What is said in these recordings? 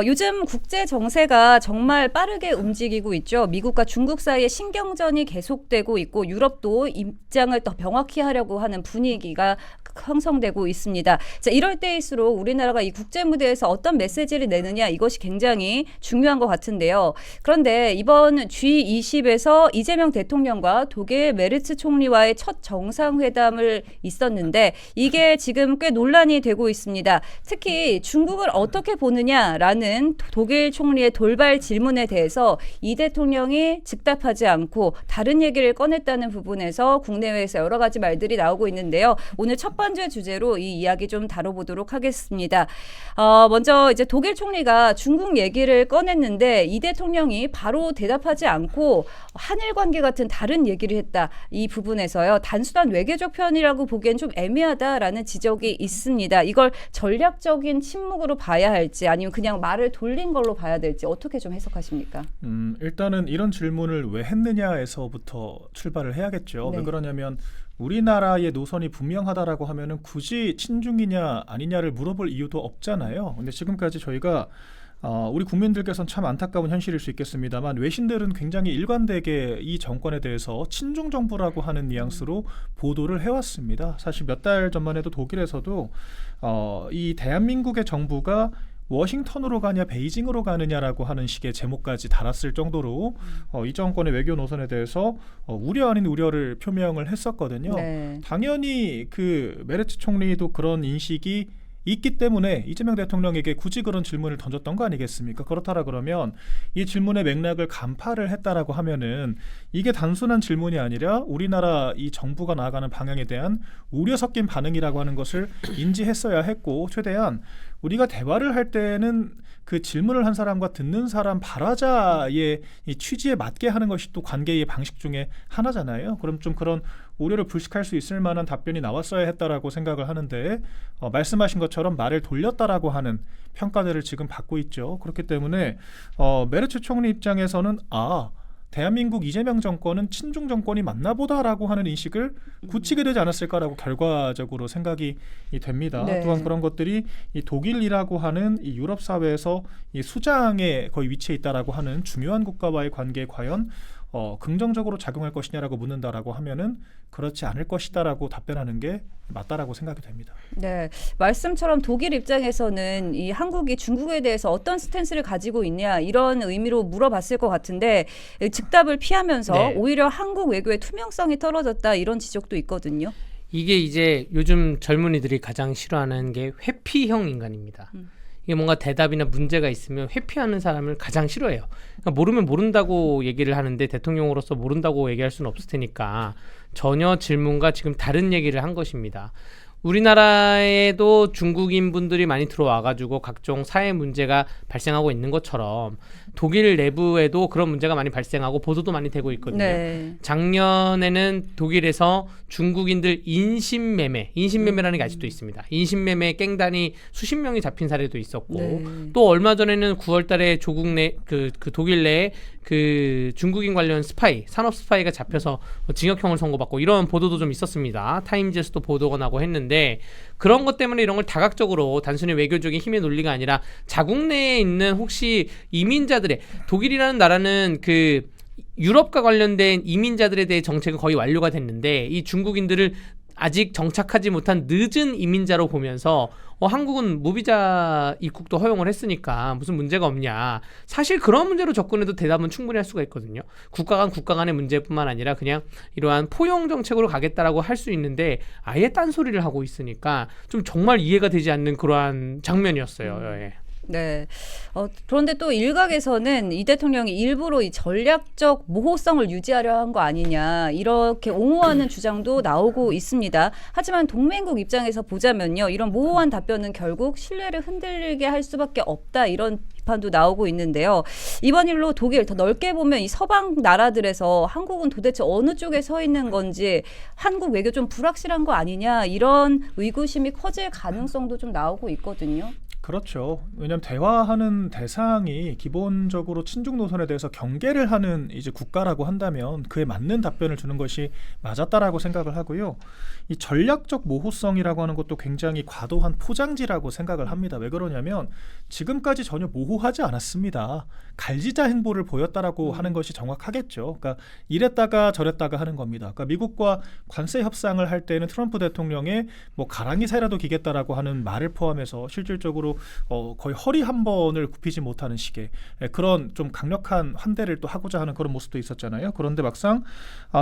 요즘 국제 정세가 정말 빠르게 움직이고 있죠. 미국과 중국 사이의 신경전이 계속되고 있고 유럽도 입장을 더 명확히 하려고 하는 분위기가 형성되고 있습니다. 자, 이럴 때일수록 우리나라가 이 국제 무대에서 어떤 메시지를 내느냐 이것이 굉장히 중요한 것 같은데요. 그런데 이번 G20에서 이재명 대통령과 독일 메르츠 총리와의 첫 정상회담을 있었는데 이게 지금 꽤 논란이 되고 있습니다. 특히 중국을 어떻게 보느냐라는 독일 총리의 돌발 질문에 대해서 이 대통령이 즉답하지 않고 다른 얘기를 꺼냈다는 부분에서 국내외에서 여러 가지 말들이 나오고 있는데요. 오늘 첫 번째 주제로 이 이야기 좀 다뤄보도록 하겠습니다. 먼저 이제 독일 총리가 중국 얘기를 꺼냈는데 이 대통령이 바로 대답하지 않고 한일 관계 같은 다른 얘기를 했다. 이 부분에서요. 단순한 외교적 표현이라고 보기엔 좀 애매하다라는 지적이 있습니다. 이걸 전략적인 침묵으로 봐야 할지 아니면 그냥 말을 돌린 걸로 봐야 될지 어떻게 좀 해석하십니까? 일단은 이런 질문을 왜 했느냐에서부터 출발을 해야겠죠. 네. 왜 그러냐면 우리나라의 노선이 분명하다라고 하면은 굳이 친중이냐 아니냐를 물어볼 이유도 없잖아요. 근데 지금까지 저희가 우리 국민들께서는 참 안타까운 현실일 수 있겠습니다만 외신들은 굉장히 일관되게 이 정권에 대해서 친중 정부라고 하는 뉘앙스로 보도를 해왔습니다. 사실 몇 달 전만 해도 독일에서도 이 대한민국의 정부가 워싱턴으로 가냐 베이징으로 가느냐라고 하는 식의 제목까지 달았을 정도로 이 정권의 외교 노선에 대해서 우려 아닌 우려를 표명을 했었거든요. 네. 당연히 그 메르츠 총리도 그런 인식이 있기 때문에 이재명 대통령에게 굳이 그런 질문을 던졌던 거 아니겠습니까? 그렇다라 그러면 이 질문의 맥락을 간파를 했다라고 하면은 이게 단순한 질문이 아니라 우리나라 이 정부가 나아가는 방향에 대한 우려 섞인 반응이라고 하는 것을 인지했어야 했고 최대한 우리가 대화를 할 때는 그 질문을 한 사람과 듣는 사람 발화자의 이 취지에 맞게 하는 것이 또 관계의 방식 중에 하나잖아요. 그럼 좀 그런 우려를 불식할 수 있을 만한 답변이 나왔어야 했다라고 생각을 하는데 말씀하신 것처럼 말을 돌렸다라고 하는 평가들을 지금 받고 있죠. 그렇기 때문에 메르츠 총리 입장에서는 대한민국 이재명 정권은 친중 정권이 맞나 보다라고 하는 인식을 굳히게 되지 않았을까라고 결과적으로 생각이 됩니다. 네. 또한 그런 것들이 이 독일이라고 하는 이 유럽 사회에서 이 수장에 거의 위치해 있다라고 하는 중요한 국가와의 관계에 과연 긍정적으로 작용할 것이냐라고 묻는다라고 하면은 그렇지 않을 것이다라고 답변하는 게 맞다라고 생각이 됩니다. 네, 말씀처럼 독일 입장에서는 이 한국이 중국에 대해서 어떤 스탠스를 가지고 있냐 이런 의미로 물어봤을 것 같은데 즉답을 피하면서 네. 오히려 한국 외교의 투명성이 떨어졌다 이런 지적도 있거든요. 이게 이제 요즘 젊은이들이 가장 싫어하는 게 회피형 인간입니다. 이게 뭔가 대답이나 문제가 있으면 회피하는 사람을 가장 싫어해요. 그러니까 모르면 모른다고 얘기를 하는데 대통령으로서 모른다고 얘기할 수는 없을 테니까 전혀 질문과 지금 다른 얘기를 한 것입니다. 우리나라에도 중국인 분들이 많이 들어와가지고 각종 사회 문제가 발생하고 있는 것처럼 독일 내부에도 그런 문제가 많이 발생하고 보도도 많이 되고 있거든요. 네. 작년에는 독일에서 중국인들 인신매매라는 게 아직도 있습니다. 인신매매 깽단이 수십 명이 잡힌 사례도 있었고 네. 또 얼마 전에는 9월달에 조국 내 그 독일 내에 그 중국인 관련 스파이, 산업 스파이가 잡혀서 징역형을 선고받고 이런 보도도 좀 있었습니다. 타임즈에서도 보도가 나고 했는데 그런 것 때문에 이런 걸 다각적으로 단순히 외교적인 힘의 논리가 아니라 자국 내에 있는 혹시 이민자들의 독일이라는 나라는 그 유럽과 관련된 이민자들에 대해 정책은 거의 완료가 됐는데 이 중국인들을 아직 정착하지 못한 늦은 이민자로 보면서 한국은 무비자 입국도 허용을 했으니까 무슨 문제가 없냐. 사실 그런 문제로 접근해도 대답은 충분히 할 수가 있거든요. 국가 간의 문제뿐만 아니라 그냥 이러한 포용 정책으로 가겠다라고 할 수 있는데 아예 딴소리를 하고 있으니까 좀 정말 이해가 되지 않는 그러한 장면이었어요. 예. 네. 그런데 또 일각에서는 이 대통령이 일부러 이 전략적 모호성을 유지하려 한 거 아니냐 이렇게 옹호하는 주장도 나오고 있습니다. 하지만 동맹국 입장에서 보자면요. 이런 모호한 답변은 결국 신뢰를 흔들리게 할 수밖에 없다 이런 비판도 나오고 있는데요. 이번 일로 독일 더 넓게 보면 이 서방 나라들에서 한국은 도대체 어느 쪽에 서 있는 건지 한국 외교 좀 불확실한 거 아니냐 이런 의구심이 커질 가능성도 좀 나오고 있거든요. 그렇죠. 왜냐하면 대화하는 대상이 기본적으로 친중 노선에 대해서 경계를 하는 이제 국가라고 한다면 그에 맞는 답변을 주는 것이 맞았다라고 생각을 하고요. 이 전략적 모호성이라고 하는 것도 굉장히 과도한 포장지라고 생각을 합니다. 왜 그러냐면 지금까지 전혀 모호하지 않았습니다. 갈지자 행보를 보였다라고 하는 것이 정확하겠죠. 그러니까 이랬다가 저랬다가 하는 겁니다. 그러니까 미국과 관세 협상을 할 때는 트럼프 대통령의 뭐 가랑이 새라도 기겠다라고 하는 말을 포함해서 실질적으로 거의 허리 한 번을 굽히지 못하는 식의 그런 좀 강력한 환대를 또 하고자 하는 그런 모습도 있었잖아요. 그런데 막상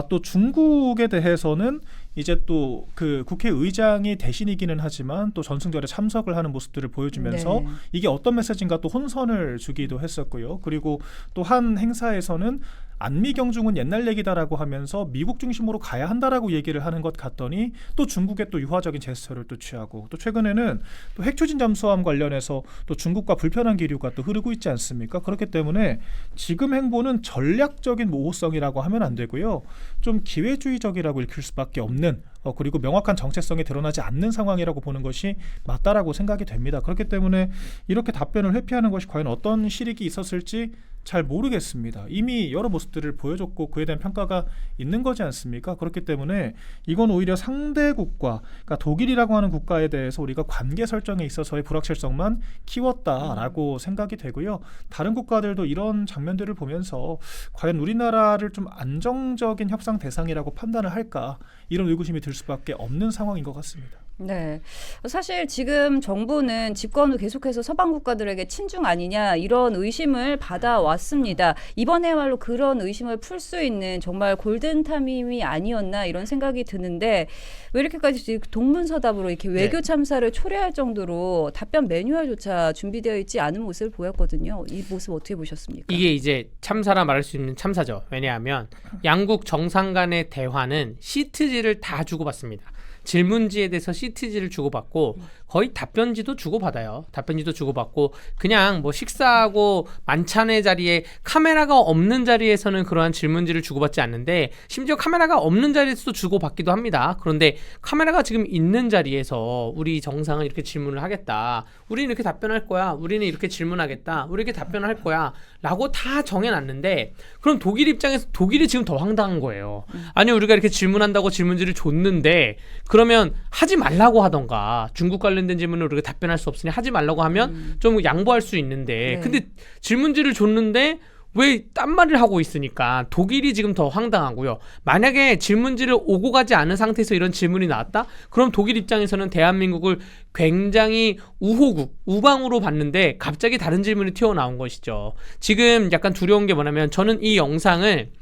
또 중국에 대해서는 이제 또 그 국회의장이 대신이기는 하지만 또 전승절에 참석을 하는 모습들을 보여주면서 네. 이게 어떤 메시지인가 또 혼선을 주기도 했었고요. 그리고 또 한 행사에서는 안미경중은 옛날 얘기다라고 하면서 미국 중심으로 가야 한다라고 얘기를 하는 것 같더니 또 중국의 또 유화적인 제스처를 또 취하고 또 최근에는 또 핵추진 잠수함 관련해서 또 중국과 불편한 기류가 또 흐르고 있지 않습니까? 그렇기 때문에 지금 행보는 전략적인 모호성이라고 하면 안 되고요. 좀 기회주의적이라고 읽힐 수밖에 없는 그리고 명확한 정체성이 드러나지 않는 상황이라고 보는 것이 맞다라고 생각이 됩니다. 그렇기 때문에 이렇게 답변을 회피하는 것이 과연 어떤 실익이 있었을지 잘 모르겠습니다. 이미 여러 모습들을 보여줬고 그에 대한 평가가 있는 거지 않습니까? 그렇기 때문에 이건 오히려 상대국과 그러니까 독일이라고 하는 국가에 대해서 우리가 관계 설정에 있어서의 불확실성만 키웠다라고 생각이 되고요. 다른 국가들도 이런 장면들을 보면서 과연 우리나라를 좀 안정적인 협상 대상이라고 판단을 할까 이런 의구심이 들 수밖에 없는 상황인 것 같습니다. 네. 사실 지금 정부는 집권도 계속해서 서방 국가들에게 친중 아니냐 이런 의심을 받아왔습니다. 이번에야말로 그런 의심을 풀 수 있는 정말 골든타임이 아니었나 이런 생각이 드는데 왜 이렇게까지 동문서답으로 이렇게 외교 참사를 초래할 정도로 답변 매뉴얼조차 준비되어 있지 않은 모습을 보였거든요. 이 모습 어떻게 보셨습니까? 이게 이제 참사라 말할 수 있는 참사죠. 왜냐하면 양국 정상 간의 대화는 시트지를 다 주고받습니다. 질문지에 대해서 시트지를 주고받고 거의 답변지도 주고받아요. 답변지도 주고받고 그냥 뭐 식사하고 만찬의 자리에 카메라가 없는 자리에서는 그러한 질문지를 주고받지 않는데 심지어 카메라가 없는 자리에서도 주고받기도 합니다. 그런데 카메라가 지금 있는 자리에서 우리 정상은 이렇게 질문을 하겠다. 우리는 이렇게 답변할 거야. 우리는 이렇게 질문하겠다. 우리 이렇게 답변을 할 거야. 라고 다 정해놨는데 그럼 독일 입장에서 독일이 지금 더 황당한 거예요. 아니 우리가 이렇게 질문한다고 질문지를 줬는데 그러면 하지 말라고 하던가 중국 관련된 질문을 우리가 답변할 수 없으니 하지 말라고 하면 좀 양보할 수 있는데 네. 근데 질문지를 줬는데 왜 딴 말을 하고 있으니까 독일이 지금 더 황당하고요. 만약에 질문지를 오고 가지 않은 상태에서 이런 질문이 나왔다? 그럼 독일 입장에서는 대한민국을 굉장히 우호국, 우방으로 봤는데 갑자기 다른 질문이 튀어나온 것이죠. 지금 약간 두려운 게 뭐냐면 저는 이 영상을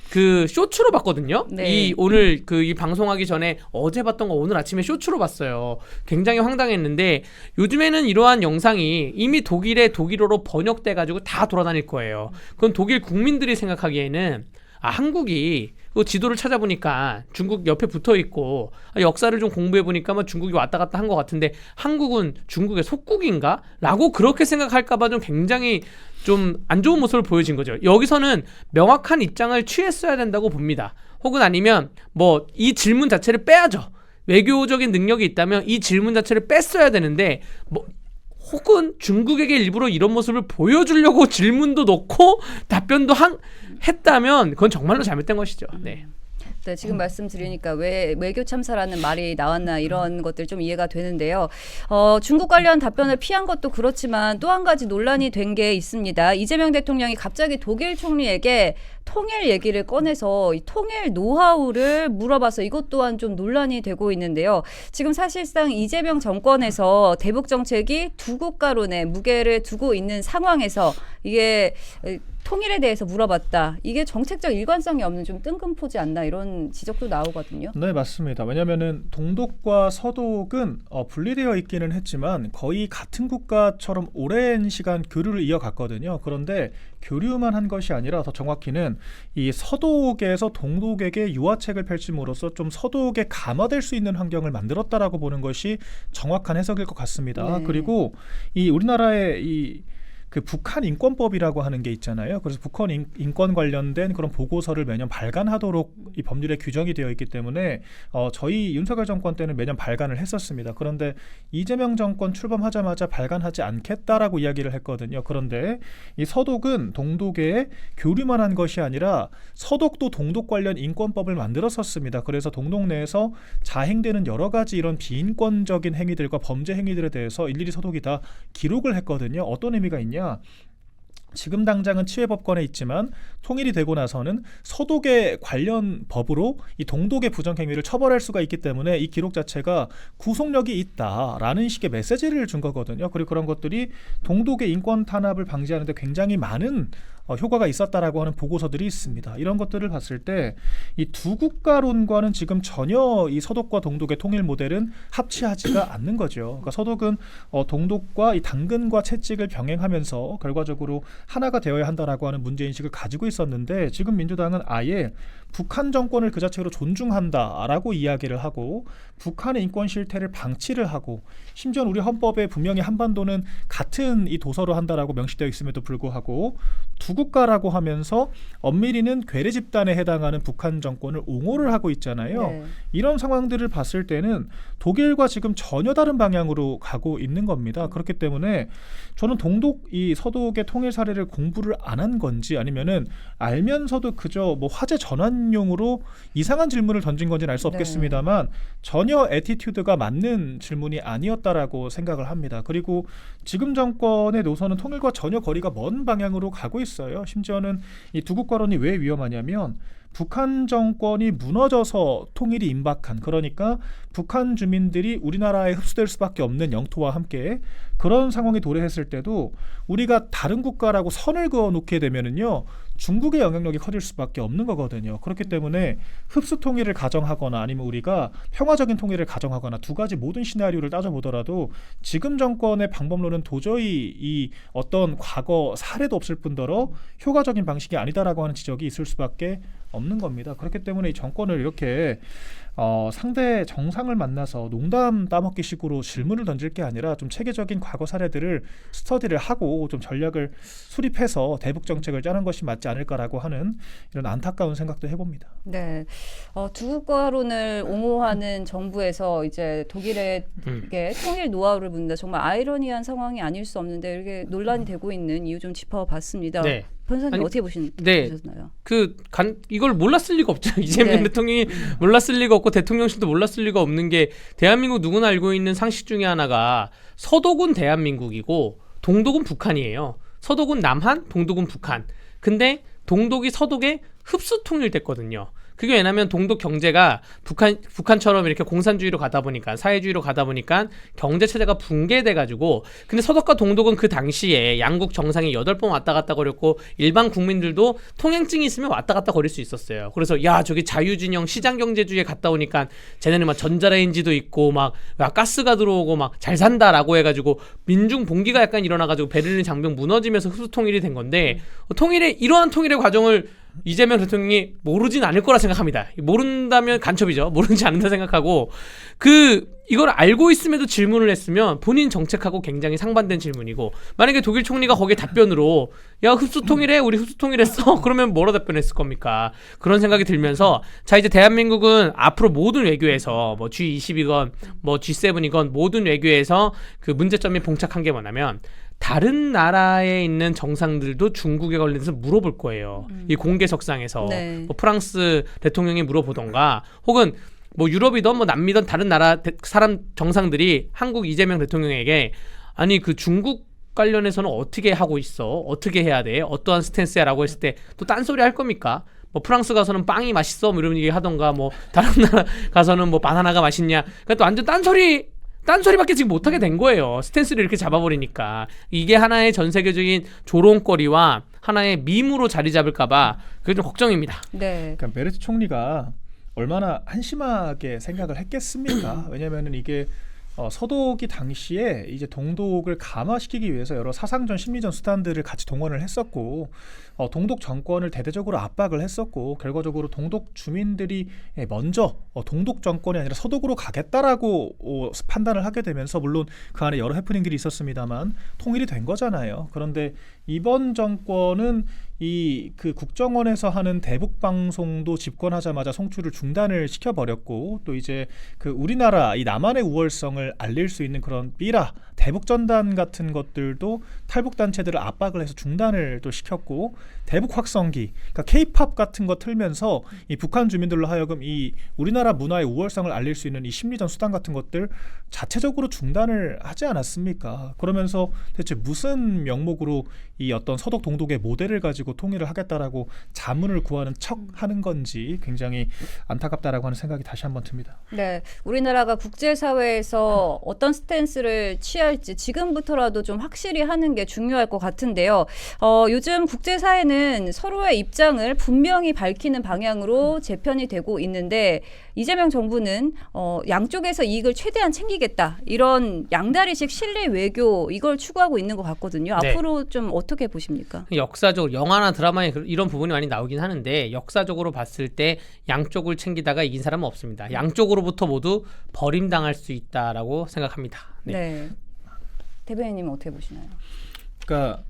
그 쇼츠로 봤거든요. 네. 이 오늘 그 이 방송하기 전에 어제 봤던 거 오늘 아침에 쇼츠로 봤어요. 굉장히 황당했는데 요즘에는 이러한 영상이 이미 독일어로 번역돼 가지고 다 돌아다닐 거예요. 그건 독일 국민들이 생각하기에는 한국이 그 지도를 찾아보니까 중국 옆에 붙어 있고 역사를 좀 공부해 보니까 뭐 중국이 왔다 갔다 한 것 같은데 한국은 중국의 속국인가? 라고 그렇게 생각할까봐 좀 굉장히 좀 안 좋은 모습을 보여진 거죠. 여기서는 명확한 입장을 취했어야 된다고 봅니다. 혹은 아니면 뭐 이 질문 자체를 빼야죠. 외교적인 능력이 있다면 이 질문 자체를 뺐어야 되는데 뭐 혹은 중국에게 일부러 이런 모습을 보여주려고 질문도 넣고 답변도 했다면 그건 정말로 잘못된 것이죠. 네. 네, 지금 말씀드리니까 왜 외교 참사라는 말이 나왔나 이런 것들 좀 이해가 되는데요. 중국 관련 답변을 피한 것도 그렇지만 또 한 가지 논란이 된 게 있습니다. 이재명 대통령이 갑자기 독일 총리에게 통일 얘기를 꺼내서 이 통일 노하우를 물어봐서 이것 또한 좀 논란이 되고 있는데요. 지금 사실상 이재명 정권에서 대북 정책이 두 국가론에 무게를 두고 있는 상황에서 이게 통일에 대해서 물어봤다. 이게 정책적 일관성이 없는 좀 뜬금포지 않나 이런 지적도 나오거든요. 네, 맞습니다. 왜냐하면은 동독과 서독은 분리되어 있기는 했지만 거의 같은 국가처럼 오랜 시간 교류를 이어갔거든요. 그런데 교류만 한 것이 아니라 더 정확히는 이 서독에서 동독에게 유화책을 펼침으로써 좀 서독에 감화될 수 있는 환경을 만들었다라고 보는 것이 정확한 해석일 것 같습니다. 네. 그리고 이 우리나라의 이 그 북한 인권법이라고 하는 게 있잖아요. 그래서 북한 인권 관련된 그런 보고서를 매년 발간하도록 이 법률에 규정이 되어 있기 때문에 저희 윤석열 정권 때는 매년 발간을 했었습니다. 그런데 이재명 정권 출범하자마자 발간하지 않겠다라고 이야기를 했거든요. 그런데 이 서독은 동독에 교류만 한 것이 아니라 서독도 동독 관련 인권법을 만들었었습니다. 그래서 동독 내에서 자행되는 여러 가지 이런 비인권적인 행위들과 범죄 행위들에 대해서 일일이 서독이 다 기록을 했거든요. 어떤 의미가 있냐? 지금 당장은 치외법권에 있지만 통일이 되고 나서는 서독의 관련 법으로 이 동독의 부정행위를 처벌할 수가 있기 때문에 이 기록 자체가 구속력이 있다라는 식의 메시지를 준 거거든요. 그리고 그런 것들이 동독의 인권 탄압을 방지하는 데 굉장히 많은 효과가 있었다라고 하는 보고서들이 있습니다. 이런 것들을 봤을 때 이 두 국가론과는 지금 전혀 이 서독과 동독의 통일 모델은 합치하지가 않는 거죠. 그러니까 서독은 동독과 이 당근과 채찍을 병행하면서 결과적으로 하나가 되어야 한다라고 하는 문제인식을 가지고 있었는데 지금 민주당은 아예 북한 정권을 그 자체로 존중한다라고 이야기를 하고 북한의 인권 실태를 방치를 하고 심지어 우리 헌법에 분명히 한반도는 같은 이 도서로 한다라고 명시되어 있음에도 불구하고 두 국가라고 하면서 엄밀히는 괴뢰 집단에 해당하는 북한 정권을 옹호를 하고 있잖아요. 네. 이런 상황들을 봤을 때는 독일과 지금 전혀 다른 방향으로 가고 있는 겁니다. 그렇기 때문에 저는 동독 이 서독의 통일 사례를 공부를 안 한 건지 아니면은 알면서도 그저 뭐 화제 전환용으로 이상한 질문을 던진 건지는 알 수 없겠습니다만 전혀 애티튜드가 맞는 질문이 아니었다라고 생각을 합니다. 그리고 지금 정권의 노선은 통일과 전혀 거리가 먼 방향으로 가고 있어요. 심지어는 이 두 국가론이 왜 위험하냐면 북한 정권이 무너져서 통일이 임박한 그러니까 북한 주민들이 우리나라에 흡수될 수밖에 없는 영토와 함께 그런 상황이 도래했을 때도 우리가 다른 국가라고 선을 그어 놓게 되면은요 중국의 영향력이 커질 수밖에 없는 거거든요. 그렇기 때문에 흡수 통일을 가정하거나 아니면 우리가 평화적인 통일을 가정하거나 두 가지 모든 시나리오를 따져보더라도 지금 정권의 방법론은 도저히 이 어떤 과거 사례도 없을 뿐더러 효과적인 방식이 아니다라고 하는 지적이 있을 수밖에 없는 겁니다. 그렇기 때문에 이 정권을 이렇게 상대 정상을 만나서 농담 따먹기 식으로 질문을 던질 게 아니라 좀 체계적인 과거 사례들을 스터디를 하고 좀 전략을 수립해서 대북 정책을 짜는 것이 맞지 않을까라고 하는 이런 안타까운 생각도 해봅니다. 네, 두 국가론을 옹호하는 정부에서 이제 독일의 이게 통일 노하우를 묻는다. 정말 아이러니한 상황이 아닐 수 없는데 이렇게 논란이 되고 있는 이유 좀 짚어봤습니다. 네. 변호사님 아니, 어떻게 보셨나요? 이걸 몰랐을 리가 없죠. 이재명 네. 대통령이 몰랐을 리가 없고 대통령실도 몰랐을 리가 없는 게 대한민국 누구나 알고 있는 상식 중에 하나가 서독은 대한민국이고 동독은 북한이에요. 서독은 남한, 동독은 북한. 근데 동독이 서독에 흡수 통일됐거든요. 그게 왜냐면 동독 경제가 북한처럼 이렇게 공산주의로 가다 보니까 사회주의로 가다 보니까 경제 체제가 붕괴돼 가지고 근데 서독과 동독은 그 당시에 양국 정상이 8번 왔다 갔다 거렸고 일반 국민들도 통행증이 있으면 왔다 갔다 거릴 수 있었어요. 그래서 야 저기 자유진영 시장 경제주의에 갔다 오니까 쟤네는 막 전자레인지도 있고 막 가스가 들어오고 막 잘 산다라고 해가지고 민중 봉기가 약간 일어나가지고 베를린 장벽 무너지면서 흡수 통일이 된 건데 이러한 통일의 과정을 이재명 대통령이 모르진 않을 거라 생각합니다. 모른다면 간첩이죠. 모르지 않는다 생각하고 이걸 알고 있음에도 질문을 했으면 본인 정책하고 굉장히 상반된 질문이고 만약에 독일 총리가 거기에 답변으로 야 흡수 통일해 우리 흡수 통일했어 그러면 뭐라 답변했을 겁니까? 그런 생각이 들면서 자 이제 대한민국은 앞으로 모든 외교에서 뭐 G20이건 뭐 G7이건 모든 외교에서 그 문제점이 봉착한 게 뭐냐면 다른 나라에 있는 정상들도 중국에 관련해서 물어볼 거예요. 이 공개석상에서 네. 뭐 프랑스 대통령이 물어보던가 혹은 뭐 유럽이든 뭐 남미든 다른 나라 사람 정상들이 한국 이재명 대통령에게 아니 그 중국 관련해서는 어떻게 하고 있어? 어떻게 해야 돼? 어떠한 스탠스야? 라고 했을 때 또 딴소리 할 겁니까? 뭐 프랑스 가서는 빵이 맛있어? 뭐 이런 얘기 하던가 뭐 다른 나라 가서는 뭐 바나나가 맛있냐? 그러니까 또 완전 딴소리밖에 지금 못하게 된 거예요. 스탠스를 이렇게 잡아버리니까. 이게 하나의 전 세계적인 조롱거리와 하나의 밈으로 자리 잡을까봐 그게 좀 걱정입니다. 네. 그러니까 메르트 총리가 얼마나 한심하게 생각을 했겠습니까? 왜냐하면은 이게 서독이 당시에 이제 동독을 감화시키기 위해서 여러 사상전, 심리전 수단들을 같이 동원을 했었고 동독 정권을 대대적으로 압박을 했었고 결과적으로 동독 주민들이 먼저 동독 정권이 아니라 서독으로 가겠다라고 판단을 하게 되면서 물론 그 안에 여러 해프닝들이 있었습니다만 통일이 된 거잖아요. 그런데 이번 정권은 그 국정원에서 하는 대북 방송도 집권하자마자 송출을 중단을 시켜버렸고 또 이제 그 우리나라 이 남한의 우월성을 알릴 수 있는 그런 삐라 대북 전단 같은 것들도 탈북 단체들을 압박을 해서 중단을 또 시켰고 대북 확성기, 그러니까 K-팝 같은 거 틀면서 이 북한 주민들로 하여금 이 우리나라 문화의 우월성을 알릴 수 있는 이 심리전 수단 같은 것들 자체적으로 중단을 하지 않았습니까? 그러면서 대체 무슨 명목으로 이 어떤 서독 동독의 모델을 가지고 통일을 하겠다라고 자문을 구하는 척하는 건지 굉장히 안타깝다라고 하는 생각이 다시 한번 듭니다. 네, 우리나라가 국제사회에서 어떤 스탠스를 취할지 지금부터라도 좀 확실히 하는 게 중요할 것 같은데요. 요즘 국제사회는 서로의 입장을 분명히 밝히는 방향으로 재편이 되고 있는데 이재명 정부는 양쪽에서 이익을 최대한 챙기겠다 이런 양다리식 신뢰 외교 이걸 추구하고 있는 것 같거든요. 네. 앞으로 좀 어떻게 보십니까? 역사적으로 영화나 드라마에 이런 부분이 많이 나오긴 하는데 역사적으로 봤을 때 양쪽을 챙기다가 이긴 사람은 없습니다. 양쪽으로부터 모두 버림당할 수 있다라고 생각합니다. 네. 네. 대변인님은 어떻게 보시나요? 그러니까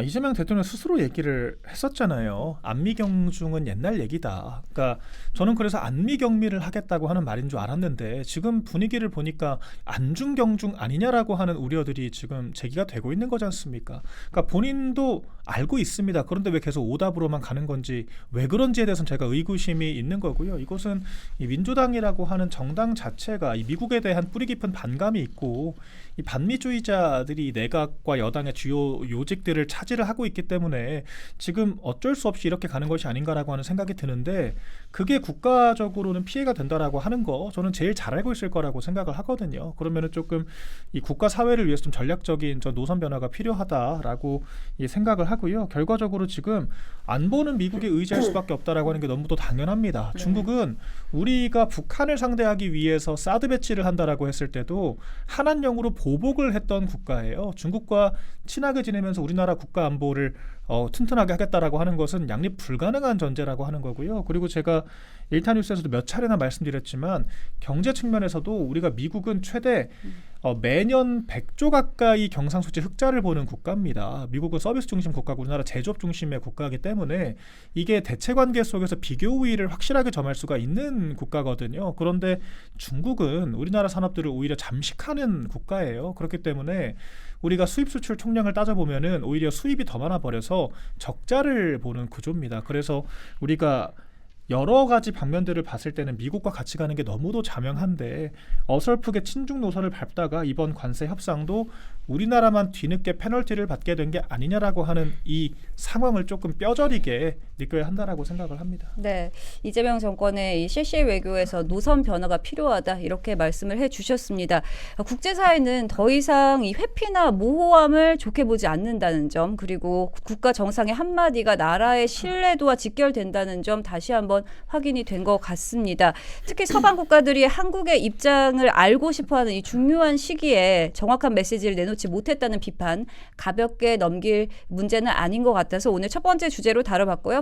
이재명 대통령 스스로 얘기를 했었잖아요. 안미경중은 옛날 얘기다. 그러니까 저는 그래서 안미경미를 하겠다고 하는 말인 줄 알았는데 지금 분위기를 보니까 안중경중 아니냐라고 하는 우려들이 지금 제기가 되고 있는 거지 않습니까? 그러니까 본인도 알고 있습니다. 그런데 왜 계속 오답으로만 가는 건지 왜 그런지에 대해서는 제가 의구심이 있는 거고요. 이것은 이 민주당이라고 하는 정당 자체가 이 미국에 대한 뿌리 깊은 반감이 있고 이 반미주의자들이 내각과 여당의 주요 요직들을 차지를 하고 있기 때문에 지금 어쩔 수 없이 이렇게 가는 것이 아닌가라고 하는 생각이 드는데 그게 국가적으로는 피해가 된다라고 하는 거 저는 제일 잘 알고 있을 거라고 생각을 하거든요. 그러면은 조금 이 국가 사회를 위해서 좀 전략적인 노선 변화가 필요하다라고 생각을 하고요. 결과적으로 지금 안보는 미국에 의지할 수밖에 없다라고 하는 게 너무도 당연합니다. 중국은 우리가 북한을 상대하기 위해서 사드 배치를 한다라고 했을 때도 한한령으로 보복을 했던 국가예요. 중국과 친하게 지내면서 우리나라 국가 안보를 튼튼하게 하겠다라고 하는 것은 양립 불가능한 전제라고 하는 거고요. 그리고 제가 일타뉴스에서도 몇 차례나 말씀드렸지만 경제 측면에서도 우리가 미국은 최대 매년 100조 가까이 경상수지 흑자를 보는 국가입니다. 미국은 서비스 중심 국가고 우리나라 제조업 중심의 국가이기 때문에 이게 대체관계 속에서 비교 우위를 확실하게 점할 수가 있는 국가거든요. 그런데 중국은 우리나라 산업들을 오히려 잠식하는 국가예요. 그렇기 때문에 우리가 수입 수출 총량을 따져보면은 오히려 수입이 더 많아 버려서 적자를 보는 구조입니다. 그래서 우리가 여러 가지 방면들을 봤을 때는 미국과 같이 가는 게 너무도 자명한데 어설프게 친중 노선을 밟다가 이번 관세 협상도 우리나라만 뒤늦게 페널티를 받게 된 게 아니냐라고 하는 이 상황을 조금 뼈저리게 느껴야 한다라고 생각을 합니다. 네, 이재명 정권의 이 실시 외교에서 노선 변화가 필요하다 이렇게 말씀을 해주셨습니다. 국제사회는 더 이상 이 회피나 모호함을 좋게 보지 않는다는 점 그리고 국가 정상의 한마디가 나라의 신뢰도와 직결된다는 점 다시 한번 확인이 된 것 같습니다. 특히 서방 국가들이 한국의 입장을 알고 싶어하는 이 중요한 시기에 정확한 메시지를 내놓지 못했다는 비판 가볍게 넘길 문제는 아닌 것 같아서 오늘 첫 번째 주제로 다뤄봤고요.